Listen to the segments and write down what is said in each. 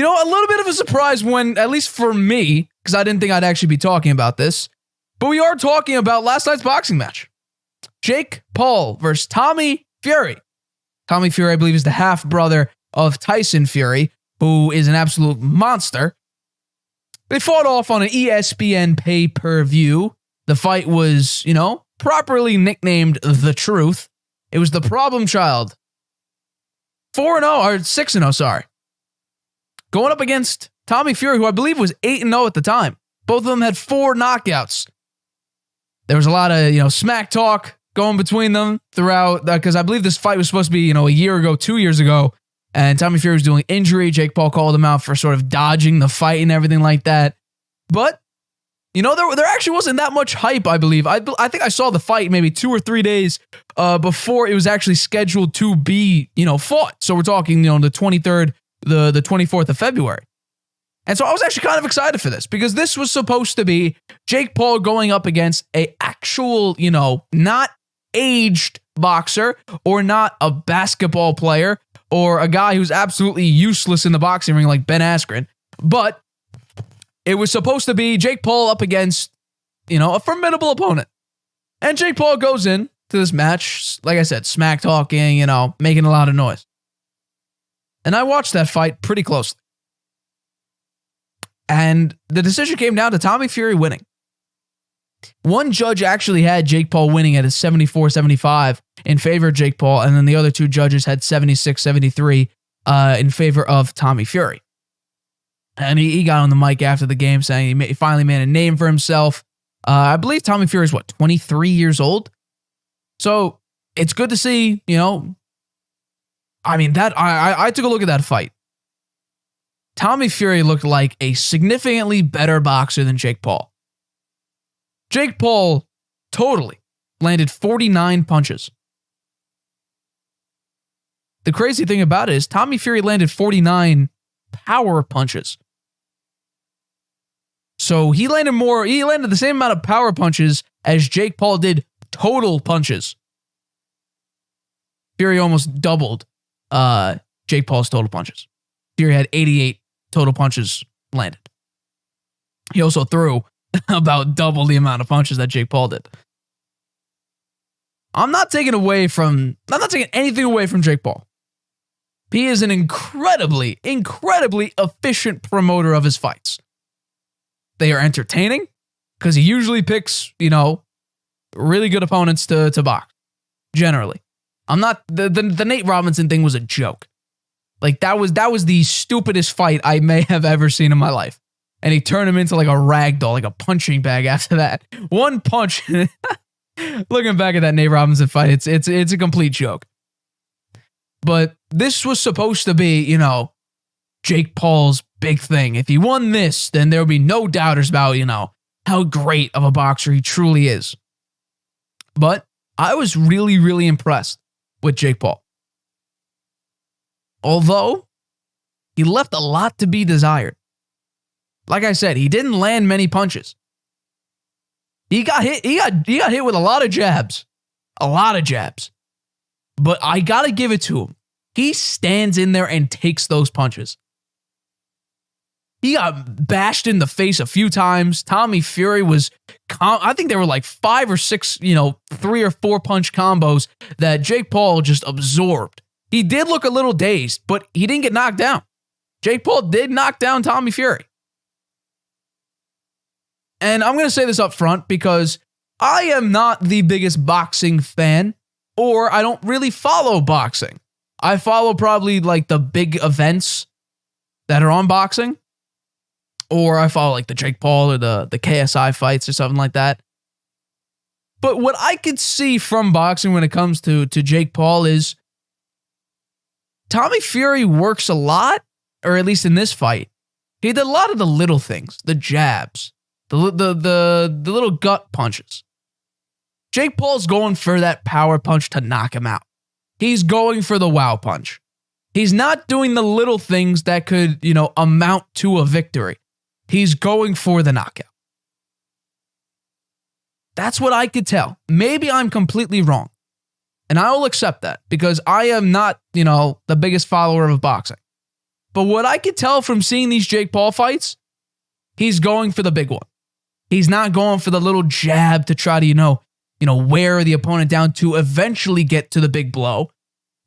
A little bit of a surprise when, at least for me, because I didn't think I'd actually be talking about this, but we are talking about last night's boxing match. Jake Paul versus Tommy Fury. Tommy Fury, I believe, is the half-brother of Tyson Fury, who is an absolute monster. They fought off on an ESPN pay-per-view. The fight was, properly nicknamed The Truth. It was the problem child. 4-0, or 6-0, sorry. Going up against Tommy Fury, who I believe was 8-0 at the time. Both of them had 4 knockouts. There was a lot of, smack talk going between them throughout, because I believe this fight was supposed to be, a year ago, 2 years ago, and Tommy Fury was doing injury. Jake Paul called him out for sort of dodging the fight and everything like that. But, there actually wasn't that much hype, I believe. I think I saw the fight maybe 2 or 3 days before it was actually scheduled to be, fought. So we're talking, the 23rd, the 24th of February. And so I was actually kind of excited for this because this was supposed to be Jake Paul going up against a actual, not aged boxer or not a basketball player or a guy who's absolutely useless in the boxing ring like Ben Askren. But it was supposed to be Jake Paul up against, a formidable opponent. And Jake Paul goes in to this match, like I said, smack talking, making a lot of noise. And I watched that fight pretty closely. And the decision came down to Tommy Fury winning. One judge actually had Jake Paul winning at a 74-75 in favor of Jake Paul, and then the other 2 judges had 76-73 in favor of Tommy Fury. And he got on the mic after the game saying he finally made a name for himself. I believe Tommy Fury is, 23 years old? So it's good to see, I took a look at that fight. Tommy Fury looked like a significantly better boxer than Jake Paul. Jake Paul totally landed 49 punches. The crazy thing about it is Tommy Fury landed 49 power punches. So he landed the same amount of power punches as Jake Paul did total punches. Fury almost doubled Jake Paul's total punches. Fury had 88 total punches landed. He also threw about double the amount of punches that Jake Paul did. I'm not taking anything away from Jake Paul. He is an incredibly, incredibly efficient promoter of his fights. They are entertaining because he usually picks, really good opponents to box. Generally. I'm not, the Nate Robinson thing was a joke. Like that was the stupidest fight I may have ever seen in my life. And he turned him into like a rag doll, like a punching bag after that. One punch. Looking back at that Nate Robinson fight, it's a complete joke. But this was supposed to be, Jake Paul's big thing. If he won this, then there would be no doubters about, how great of a boxer he truly is. But I was really, really impressed with Jake Paul. Although, he left a lot to be desired. Like I said, he didn't land many punches. He got hit with a lot of jabs. A lot of jabs. But I gotta give it to him. He stands in there and takes those punches. He got bashed in the face a few times. Tommy Fury was, I think there were like 5 or 6, 3 or 4 punch combos that Jake Paul just absorbed. He did look a little dazed, but he didn't get knocked down. Jake Paul did knock down Tommy Fury. And I'm going to say this up front because I am not the biggest boxing fan, or I don't really follow boxing. I follow probably like the big events that are on boxing, or I follow like the Jake Paul or the KSI fights or something like that. But what I could see from boxing when it comes to Jake Paul is Tommy Fury works a lot, or at least in this fight, he did a lot of the little things, the jabs, the little gut punches. Jake Paul's going for that power punch to knock him out. He's going for the wow punch. He's not doing the little things that could, amount to a victory. He's going for the knockout. That's what I could tell. Maybe I'm completely wrong. And I will accept that because I am not, the biggest follower of boxing. But what I could tell from seeing these Jake Paul fights, he's going for the big one. He's not going for the little jab to try to, wear the opponent down to eventually get to the big blow.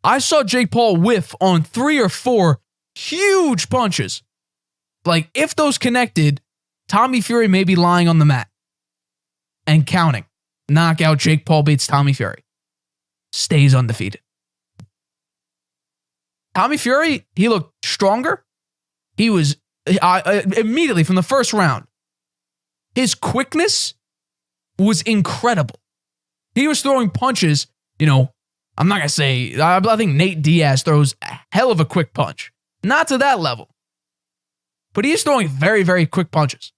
I saw Jake Paul whiff on 3 or 4 huge punches. Like, if those connected, Tommy Fury may be lying on the mat and counting. Knockout, Jake Paul beats Tommy Fury. Stays undefeated. Tommy Fury, he looked stronger. He was, immediately from the first round, his quickness was incredible. He was throwing punches, I'm not going to say, I think Nate Diaz throws a hell of a quick punch. Not to that level. But he's throwing very, very quick punches.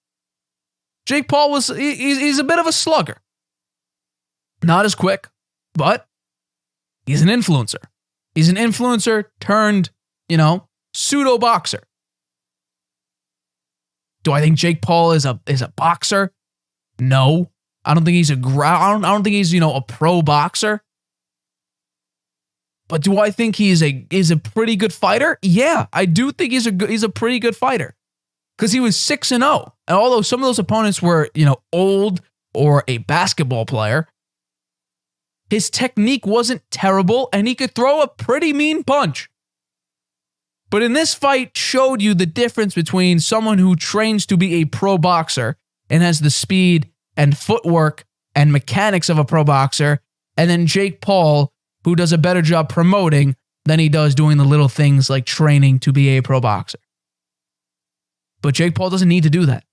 Jake Paul he's a bit of a slugger. Not as quick, but he's an influencer. He's an influencer turned, pseudo boxer. Do I think Jake Paul is a boxer? No. I don't think he's I don't think he's, a pro boxer. But do I think he's a pretty good fighter? Yeah, I do think he's a pretty good fighter. Because he was 6-0. And although some of those opponents were, old or a basketball player, his technique wasn't terrible and he could throw a pretty mean punch. But in this fight showed you the difference between someone who trains to be a pro boxer and has the speed and footwork and mechanics of a pro boxer, and then Jake Paul, who does a better job promoting than he does doing the little things like training to be a pro boxer. But Jake Paul doesn't need to do that.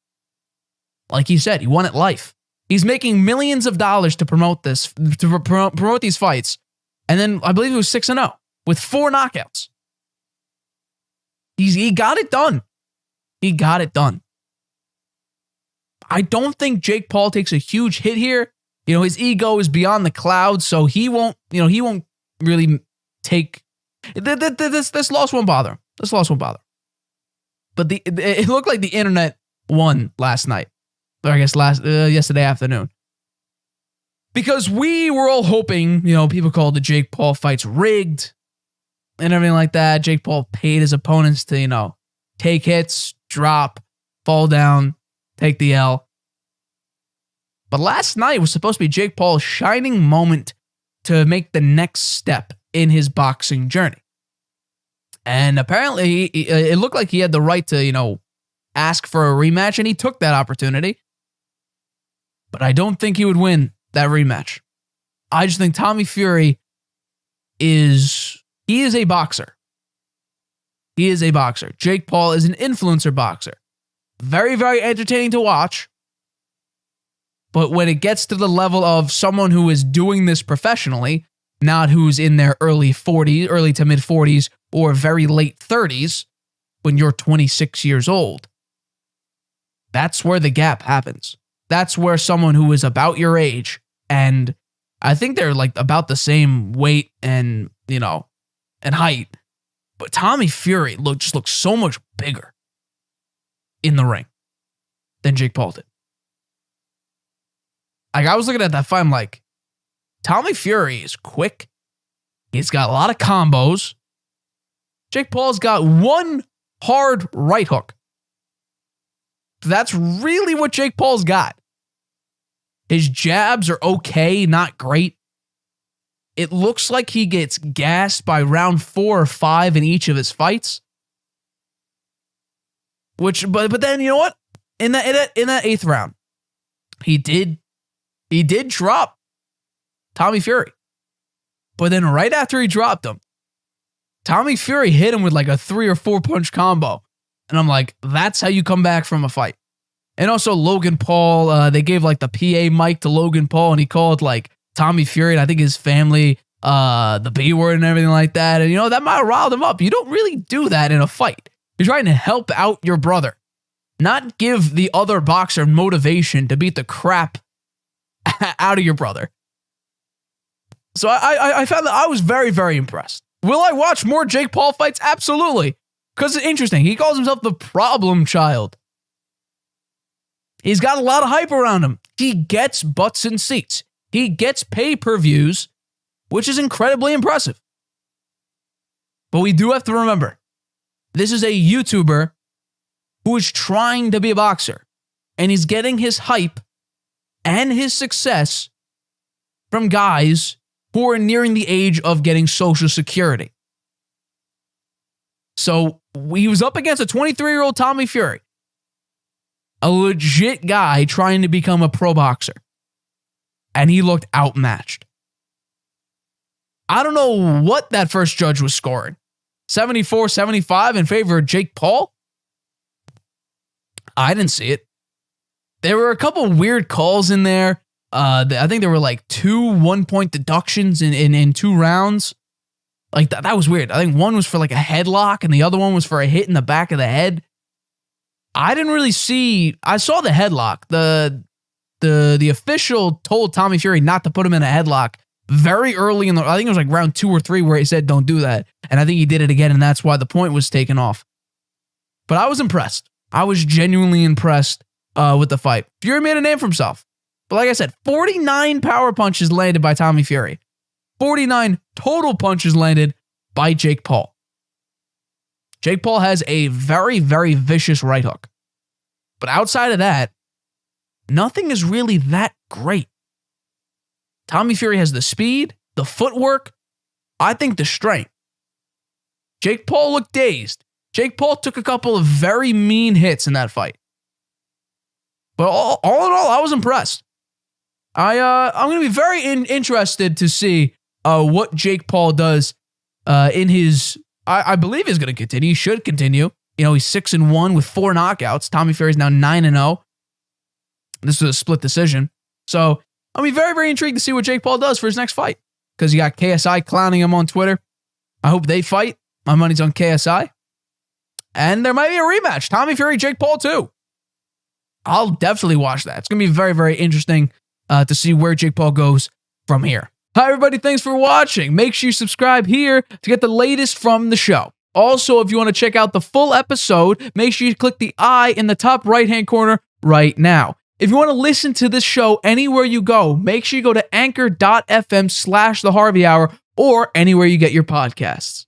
Like he said, he won at life. He's making millions of dollars to promote this, to promote these fights. And then I believe it was 6-0 with 4 knockouts. He got it done. He got it done. I don't think Jake Paul takes a huge hit here. His ego is beyond the clouds, so he won't really take this loss won't bother him. This loss won't bother him. But it looked like the internet won last night. Or I guess yesterday afternoon. Because we were all hoping, people called the Jake Paul fights rigged and everything like that. Jake Paul paid his opponents to, take hits, drop, fall down, take the L. But last night was supposed to be Jake Paul's shining moment to make the next step in his boxing journey. And apparently, it looked like he had the right to, ask for a rematch, and he took that opportunity. But I don't think he would win that rematch. I just think Tommy Fury is a boxer. He is a boxer. Jake Paul is an influencer boxer. Very, very entertaining to watch. But when it gets to the level of someone who is doing this professionally, not who's in their early to mid 40s, or very late 30s, when you're 26 years old, that's where the gap happens. That's where someone who is about your age, and I think they're like about the same weight and, and height, but Tommy Fury just looks so much bigger in the ring than Jake Paul did. Like, I was looking at that fight, I'm like, Tommy Fury is quick. He's got a lot of combos. Jake Paul's got one hard right hook. That's really what Jake Paul's got. His jabs are okay, not great. It looks like he gets gassed by round 4 or 5 in each of his fights. But then, you know what? In that 8th round, he did drop Tommy Fury. But then right after he dropped him, Tommy Fury hit him with like a 3 or 4 punch combo. And I'm like, that's how you come back from a fight. And also Logan Paul, they gave like the PA mic to Logan Paul, and he called like Tommy Fury and I think his family the B word and everything like that. And that might have riled him up. You don't really do that in a fight. You're trying to help out your brother, not give the other boxer motivation to beat the crap out of your brother. So I found that I was very, very impressed. Will I watch more Jake Paul fights? Absolutely. Because it's interesting. He calls himself the problem child. He's got a lot of hype around him. He gets butts in seats. He gets pay-per-views, which is incredibly impressive. But we do have to remember, This is a YouTuber who is trying to be a boxer, and he's getting his hype and his success from guys who are nearing the age of getting Social Security. So he was up against a 23-year-old Tommy Fury, a legit guy trying to become a pro boxer, and he looked outmatched. I don't know what that first judge was scoring. 74-75 in favor of Jake Paul? I didn't see it. There were a couple weird calls in there. I think there were like 2 1-point deductions in 2 rounds. Like that was weird. I think one was for like a headlock and the other one was for a hit in the back of the head. I didn't really see. I saw the headlock. The official told Tommy Fury not to put him in a headlock very early in the. I think it was like round 2 or 3 where he said don't do that, and I think he did it again, and that's why the point was taken off. But I was impressed. I was genuinely impressed with the fight. Fury made a name for himself. But like I said, 49 power punches landed by Tommy Fury. 49 total punches landed by Jake Paul. Jake Paul has a very, very vicious right hook. But outside of that, nothing is really that great. Tommy Fury has the speed, the footwork, I think the strength. Jake Paul looked dazed. Jake Paul took a couple of very mean hits in that fight. But all in all, I was impressed. I'm going to be very interested to see what Jake Paul does in his. I believe he's going to continue. He should continue. You know, he's 6-1 with 4 knockouts. Tommy Fury's now 9-0. This was a split decision. So I'll be very, very intrigued to see what Jake Paul does for his next fight. Because you got KSI clowning him on Twitter. I hope they fight. My money's on KSI. And there might be a rematch. Tommy Fury, Jake Paul too. I'll definitely watch that. It's going to be very, very interesting to see where Jake Paul goes from here. Hi, everybody. Thanks for watching. Make sure you subscribe here to get the latest from the show. Also, if you want to check out the full episode, make sure you click the I in the top right-hand corner right now. If you want to listen to this show anywhere you go, make sure you go to anchor.fm/The Harvey Hour or anywhere you get your podcasts.